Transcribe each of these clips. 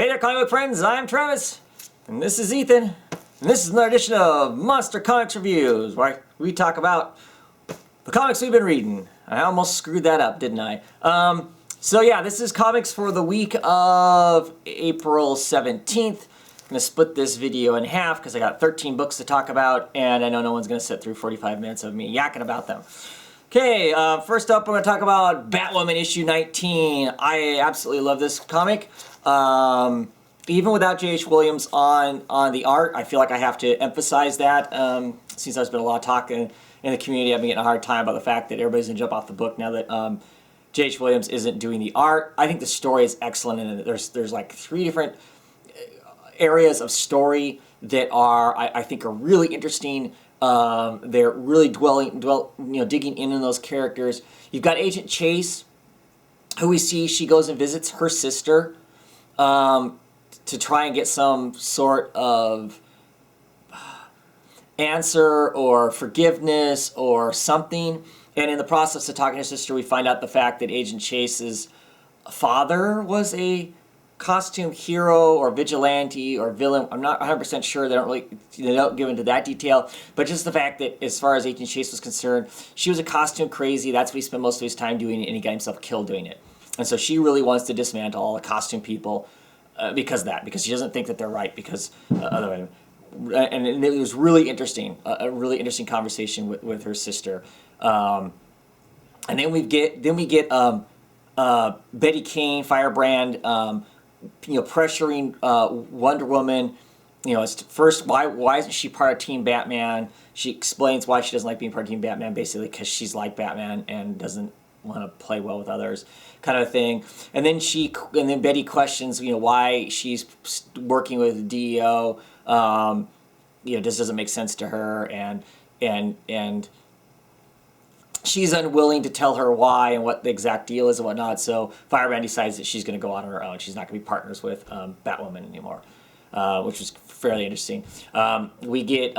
Hey there, comic book friends, I'm Travis, and this is Ethan, and this is another edition of Monster Comics Reviews, where we talk about the comics we've been reading. I almost screwed that up, didn't I? So yeah, this is comics for the week of April 17th. I'm going to split this video in half because I got 13 books to talk about, and I know no one's going to sit through 45 minutes of me yakking about them. Okay, first up, we're going to talk about Batwoman issue 19. I absolutely love this comic. Even without J.H. Williams on the art, I feel like I have to emphasize that. Since there's been a lot of talk in the community, I've been getting a hard time about the fact that everybody's going to jump off the book now that J.H. Williams isn't doing the art. I think the story is excellent, and there's like 3 different areas of story that I think are really interesting. They're really digging in those characters. You've got Agent Chase, who we see she goes and visits her sister to try and get some sort of answer or forgiveness or something. And in the process of talking to her sister, we find out the fact that Agent Chase's father was a costume hero or vigilante or villain. I'm not 100% sure. They don't give into that detail. But just the fact that as far as Agent Chase was concerned, she was a costume crazy. That's what he spent most of his time doing, and he got himself killed doing it. And so she really wants to dismantle all the costume people because she doesn't think that they're right because otherwise. And it was really interesting, a really interesting conversation with her sister. And then we get Betty Kane, Firebrand, pressuring Wonder Woman. First, why isn't she part of Team Batman? She explains why she doesn't like being part of Team Batman, basically because she's like Batman and doesn't want to play well with others, kind of thing. And then Betty questions, why she's working with DEO. This doesn't make sense to her, and she's unwilling to tell her why and what the exact deal is and whatnot. So Firebrand decides that she's going to go out on her own. She's not going to be partners with Batwoman anymore, which was fairly interesting. We get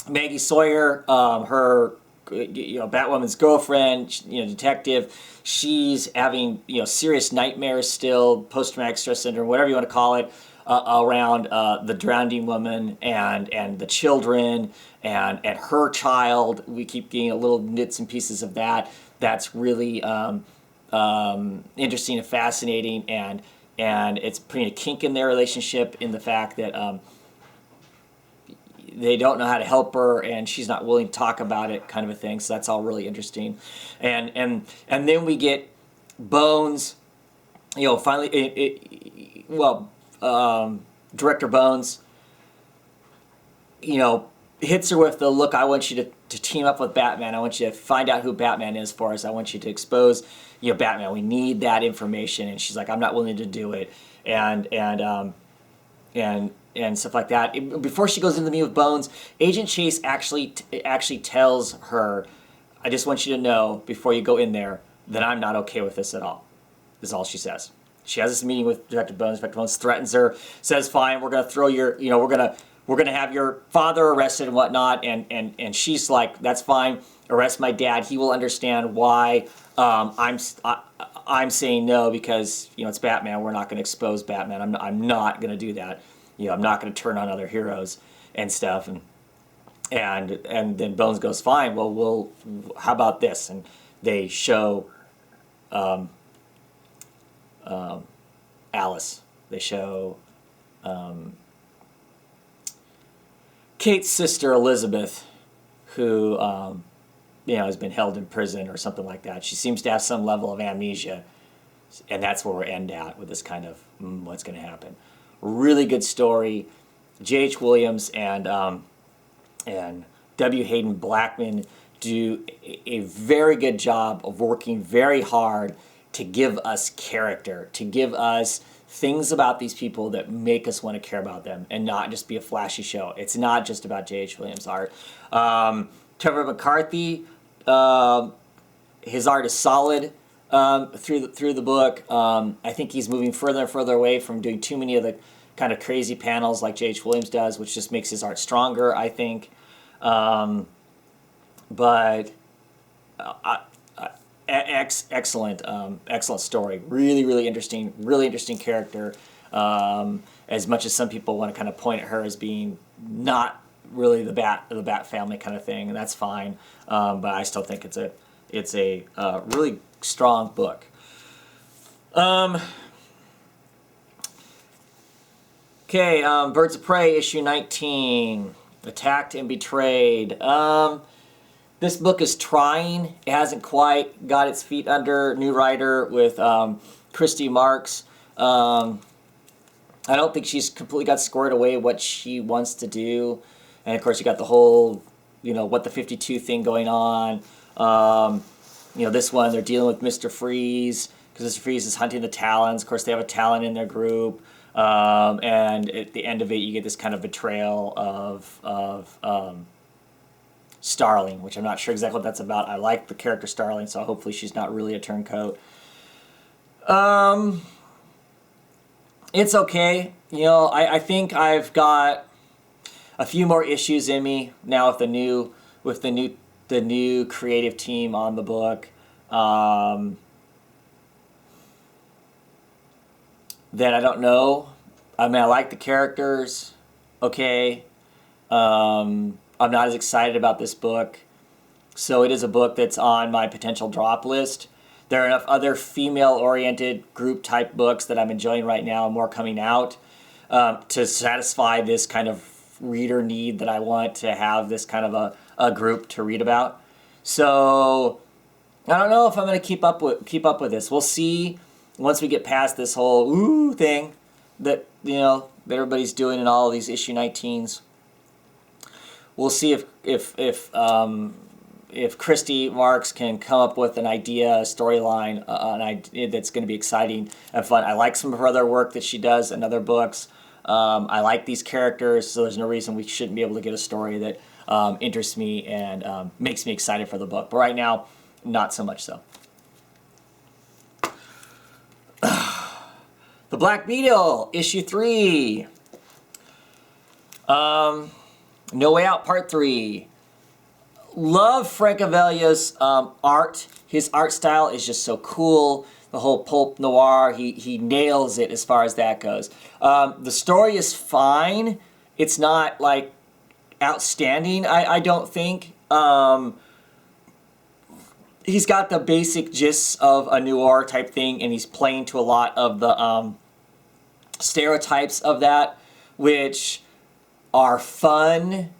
Maggie Sawyer, her Batwoman's girlfriend, detective. She's having serious nightmares still, post-traumatic stress syndrome, whatever you want to call it, around the drowning woman and the children and her child. We keep getting little bits and pieces of that. That's really interesting and fascinating, and it's putting a kink in their relationship in the fact that they don't know how to help her, and she's not willing to talk about it, kind of a thing. So that's all really interesting. And then we get Bones. Finally, Director Bones, hits her with the look. I want you to team up with Batman. I want you to find out who Batman is for us. I want you to expose, Batman. We need that information. And she's like, I'm not willing to do it. And stuff like that. Before she goes into the meet with Bones, Agent Chase actually tells her, I just want you to know before you go in there that I'm not okay with this at all. Is all she says. She has this meeting with Detective Bones. Detective Bones threatens her, says, fine, we're going to throw your, we're gonna have your father arrested and whatnot. And she's like, that's fine. Arrest my dad. He will understand why I'm saying no, because it's Batman. We're not going to expose Batman. I'm not going to do that. I'm not going to turn on other heroes and stuff. And then Bones goes, fine. Well, how about this? And they show Alice. They show Kate's sister Elizabeth, who has been held in prison or something like that. She seems to have some level of amnesia, and that's where we end at with this kind of what's going to happen. Really good story. J.H. Williams and W. Hayden Blackman do a very good job of working very hard to give us character, to give us things about these people that make us want to care about them and not just be a flashy show. It's not just about J.H. Williams' art. Trevor McCarthy, his art is solid through the book. I think he's moving further and further away from doing too many of the kind of crazy panels like J.H. Williams does, which just makes his art stronger, I think. But excellent story. Really interesting character. As much as some people want to kind of point at her as being not really the Bat family kind of thing, and that's fine. But I still think it's a really strong book. Okay, Birds of Prey, issue 19, Attacked and Betrayed. This book is trying. It hasn't quite got its feet under. New writer with Christy Marks. I don't think she's completely got squared away what she wants to do. And of course, you got the whole, what the 52 thing going on. This one, they're dealing with Mr. Freeze, because Mr. Freeze is hunting the Talons. Of course, they have a Talon in their group. And at the end of it, you get this kind of betrayal of Starling, which I'm not sure exactly what that's about. I like the character Starling, so hopefully she's not really a turncoat. It's okay. I think I've got a few more issues in me now with the new creative team on the book. That I don't know. I mean, I like the characters. Okay. I'm not as excited about this book. So it is a book that's on my potential drop list. There are enough other female-oriented group-type books that I'm enjoying right now, and more coming out, to satisfy this kind of reader need that I want to have this kind of a group to read about. So I don't know if I'm going to keep up with this. We'll see once we get past this whole thing that that everybody's doing in all of these issue 19s. We'll see if Christy Marks can come up with an idea, a storyline, an idea that's going to be exciting and fun. I like some of her other work that she does in other books. I like these characters, so there's no reason we shouldn't be able to get a story that interests me and makes me excited for the book. But right now, not so much so. The Black Beetle, issue 3. No Way Out, part 3. Love Frank Avelia's art. His art style is just so cool. The whole pulp noir, he nails it as far as that goes. The story is fine. It's not like outstanding, I don't think. He's got the basic gists of a noir type thing, and he's playing to a lot of the stereotypes of that, which are fun,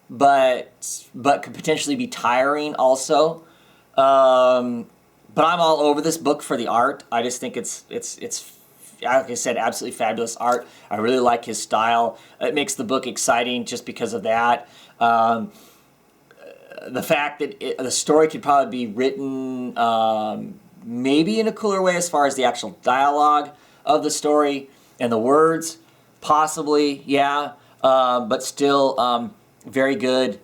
but could potentially be tiring also. But I'm all over this book for the art. I just think it's like I said, absolutely fabulous art. I really like his style. It makes the book exciting just because of that. The fact that the story could probably be written maybe in a cooler way as far as the actual dialogue of the story and the words, possibly, yeah, but still very good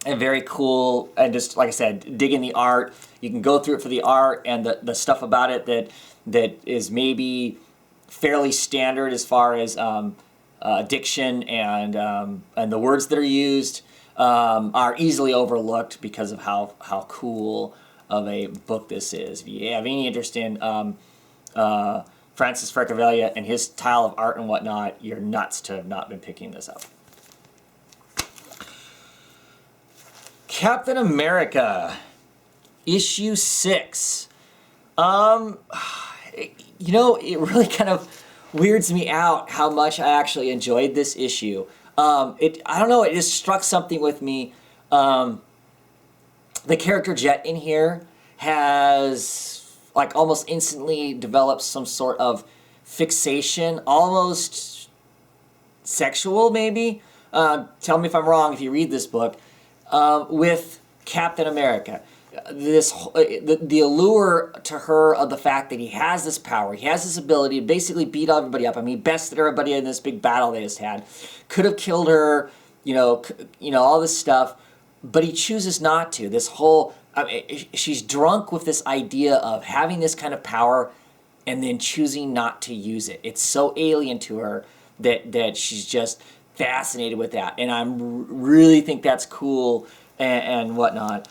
and very cool, and just like I said, digging the art. You can go through it for the art and the stuff about it that is maybe fairly standard as far as diction and the words that are used. Are easily overlooked because of how cool of a book this is. If you have any interest in Francis Francavilla and his style of art and whatnot, you're nuts to have not been picking this up. Captain America, issue 6. It really kind of weirds me out how much I actually enjoyed this issue. I don't know, it just struck something with me. The character Jet in here has like almost instantly developed some sort of fixation, almost sexual maybe. Tell me if I'm wrong if you read this book, with Captain America. The allure to her of the fact that he has this power, he has this ability to basically beat everybody up. I mean, he bested everybody in this big battle they just had. Could have killed her, all this stuff, but he chooses not to. She's drunk with this idea of having this kind of power and then choosing not to use it. It's so alien to her that she's just fascinated with that, and I really think that's cool and whatnot.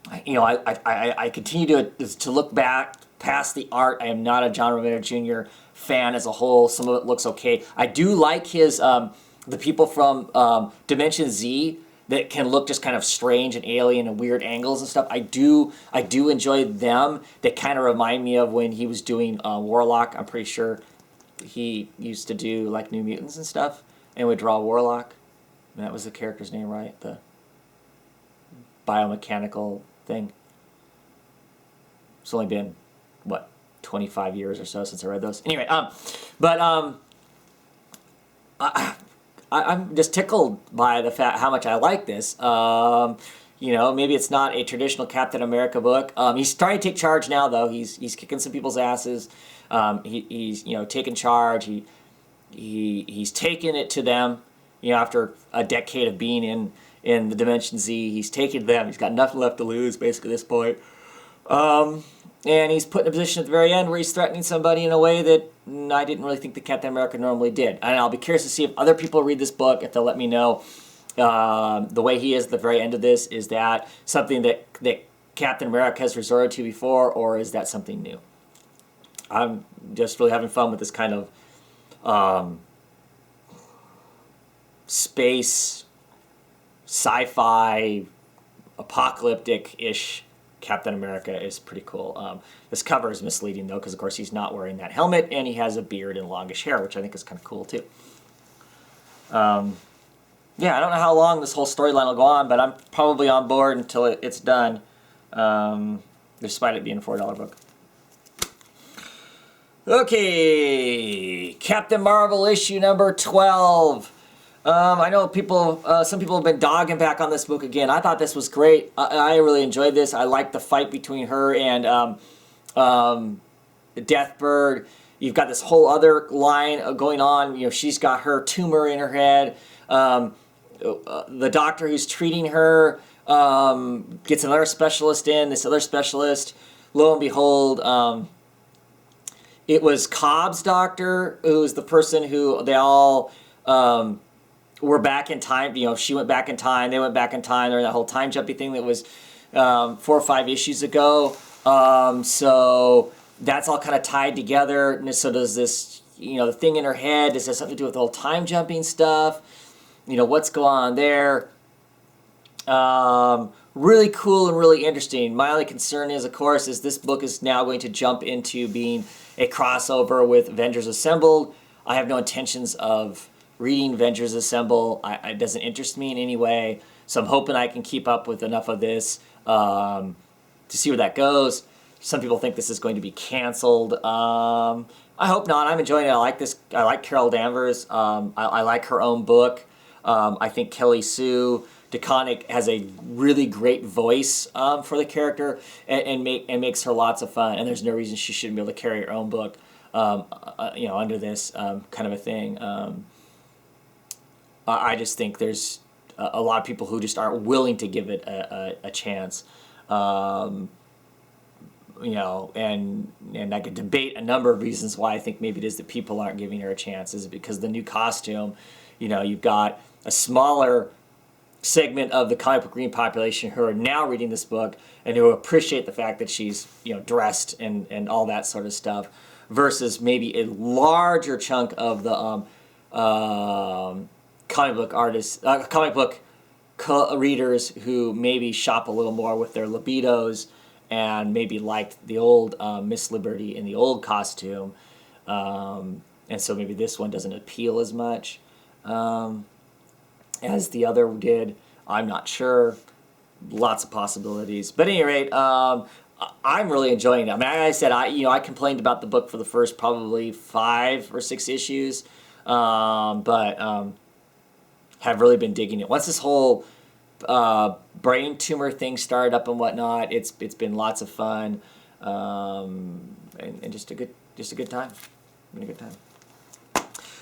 I continue to look back past the art. I am not a John Romita Jr. fan as a whole. Some of it looks okay. I do like his the people from Dimension Z that can look just kind of strange and alien and weird angles and stuff. I do enjoy them. They kind of remind me of when he was doing Warlock. I'm pretty sure he used to do like New Mutants and stuff and would draw Warlock. And that was the character's name, right? The biomechanical thing. It's only been, what, 25 years or so since I read those. Anyway, I'm just tickled by the fact how much I like this. You know, maybe it's not a traditional Captain America book. He's trying to take charge now, though. He's kicking some people's asses. He's taking charge. He's taking it to them. You know, after a decade of being in the Dimension Z, he's taken them. He's got nothing left to lose, basically, at this point. And he's put in a position at the very end where he's threatening somebody in a way that I didn't really think that Captain America normally did. And I'll be curious to see if other people read this book, if they'll let me know. The way he is at the very end of this, is that something that Captain America has resorted to before, or is that something new? I'm just really having fun with this kind of space, sci-fi, apocalyptic-ish Captain America is pretty cool. This cover is misleading, though, because, of course, he's not wearing that helmet, and he has a beard and longish hair, which I think is kind of cool, too. Yeah, I don't know how long this whole storyline will go on, but I'm probably on board until it's done, despite it being a $4 book. Okay, Captain Marvel issue number 12. I know some people have been dogging back on this book again. I thought this was great. I really enjoyed this. I liked the fight between her and Deathbird. You've got this whole other line going on. You know, she's got her tumor in her head. The doctor who's treating her gets another specialist in. This other specialist, lo and behold, it was Cobb's doctor, who was the person who they all were back in time. You know, she went back in time, they went back in time. There was that whole time jumping thing that was 4 or 5 issues ago. So that's all kind of tied together. And so does this, the thing in her head, does this have something to do with the whole time jumping stuff? What's going on there? Really cool and really interesting. My only concern is, of course, is this book is now going to jump into being a crossover with Avengers Assembled. I have no intentions of reading Avengers Assemble. It doesn't interest me in any way. So I'm hoping I can keep up with enough of this to see where that goes. Some people think this is going to be canceled. I hope not. I'm enjoying it. I like this. I like Carol Danvers. I like her own book. I think Kelly Sue DeConnick has a really great voice for the character and makes her lots of fun. And there's no reason she shouldn't be able to carry her own book, under this kind of a thing. I just think there's a lot of people who just aren't willing to give it a chance. And I could debate a number of reasons why I think maybe it is that people aren't giving her a chance. Is it because the new costume, you've got a smaller segment of the comic book reading population who are now reading this book and who appreciate the fact that she's, dressed and all that sort of stuff, versus maybe a larger chunk of the comic book artists, comic book readers who maybe shop a little more with their libidos and maybe liked the old Miss Liberty in the old costume. And so maybe this one doesn't appeal as much as the other did. I'm not sure. Lots of possibilities. But at any rate, I'm really enjoying it. I mean, like I said, I complained about the book for the first probably 5 or 6 issues, but have really been digging it. Once this whole brain tumor thing started up and whatnot, it's been lots of fun, and just a good time. Been a good time.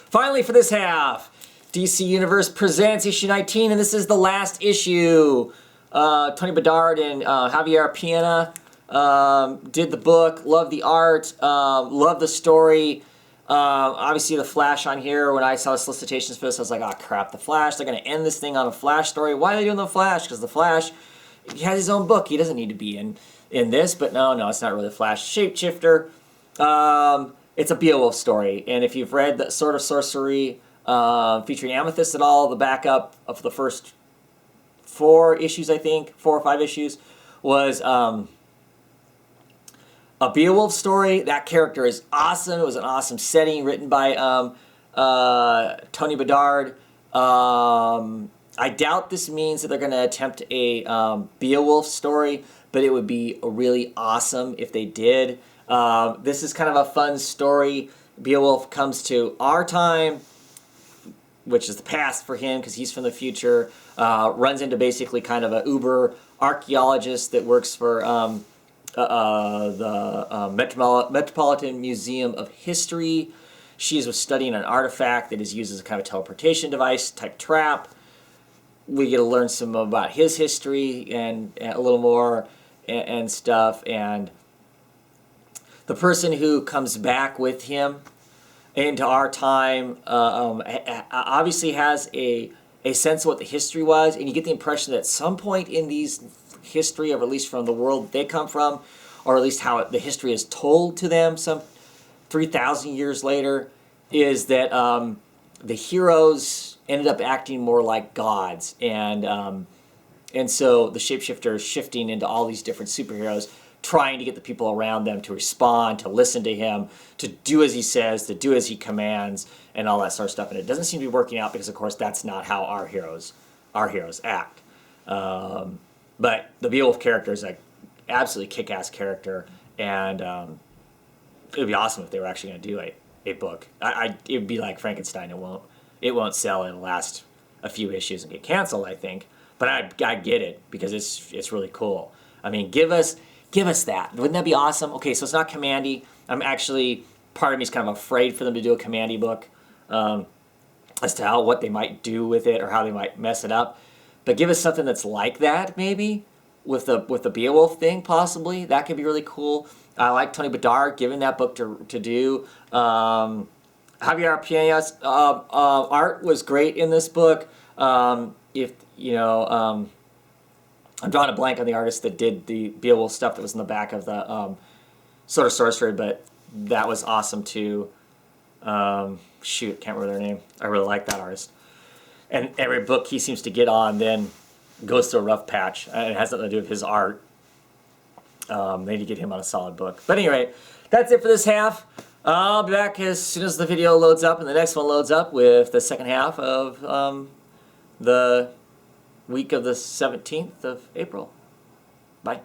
Finally, for this half, DC Universe Presents issue 19, and this is the last issue. Tony Bedard and Javier Piana did the book. Love the art. Love the story. Obviously, the Flash on here, when I saw the solicitations for this, I was like, oh, crap, the Flash. They're going to end this thing on a Flash story. Why are they doing the Flash? Because the Flash, he has his own book. He doesn't need to be in this. But no, it's not really the Flash. Shapeshifter. it's a Beowulf story. And if you've read the Sword of Sorcery featuring Amethyst at all, the backup of the first 4 issues, I think, 4 or 5 issues, was a Beowulf story. That character is awesome. It was an awesome setting, written by Tony Bedard. I doubt this means that they're going to attempt a Beowulf story, but it would be really awesome if they did. This is kind of a fun story. Beowulf comes to our time, which is the past for him because he's from the future, runs into basically kind of a uber archaeologist that works for the Metropolitan Museum of History. She was studying an artifact that is used as a kind of teleportation device type trap. We get to learn some about his history and a little more and stuff. And the person who comes back with him into our time obviously has a sense of what the history was, and you get the impression that at some point in these history, or at least from the world they come from, or at least how the history is told to them some 3,000 years later, is that the heroes ended up acting more like gods, and so the shapeshifter is shifting into all these different superheroes, trying to get the people around them to respond, to listen to him, to do as he says, to do as he commands, and all that sort of stuff. And it doesn't seem to be working out because, of course, that's not how our heroes act. But the Beowulf character is an absolutely kick-ass character, and it would be awesome if they were actually going to do a book. It would be like Frankenstein. It won't sell. It'll last a few issues and get canceled, I think. But I get it because it's really cool. I mean, give us that. Wouldn't that be awesome? Okay, so it's not Commandy. I'm actually, part of me is kind of afraid for them to do a Commandy book as to what they might do with it or how they might mess it up. But give us something that's like that, maybe, with the Beowulf thing, possibly. That could be really cool. I like Tony Bedard giving that book to do. Javier Peña's art was great in this book. I'm drawing a blank on the artist that did the Beowulf stuff that was in the back of the Sword of Sorcery, but that was awesome too. Shoot, can't remember their name. I really like that artist. And every book he seems to get on then goes through a rough patch. And it has nothing to do with his art. They need to get him on a solid book. But anyway, that's it for this half. I'll be back as soon as the video loads up and the next one loads up with the second half of the week of the 17th of April. Bye.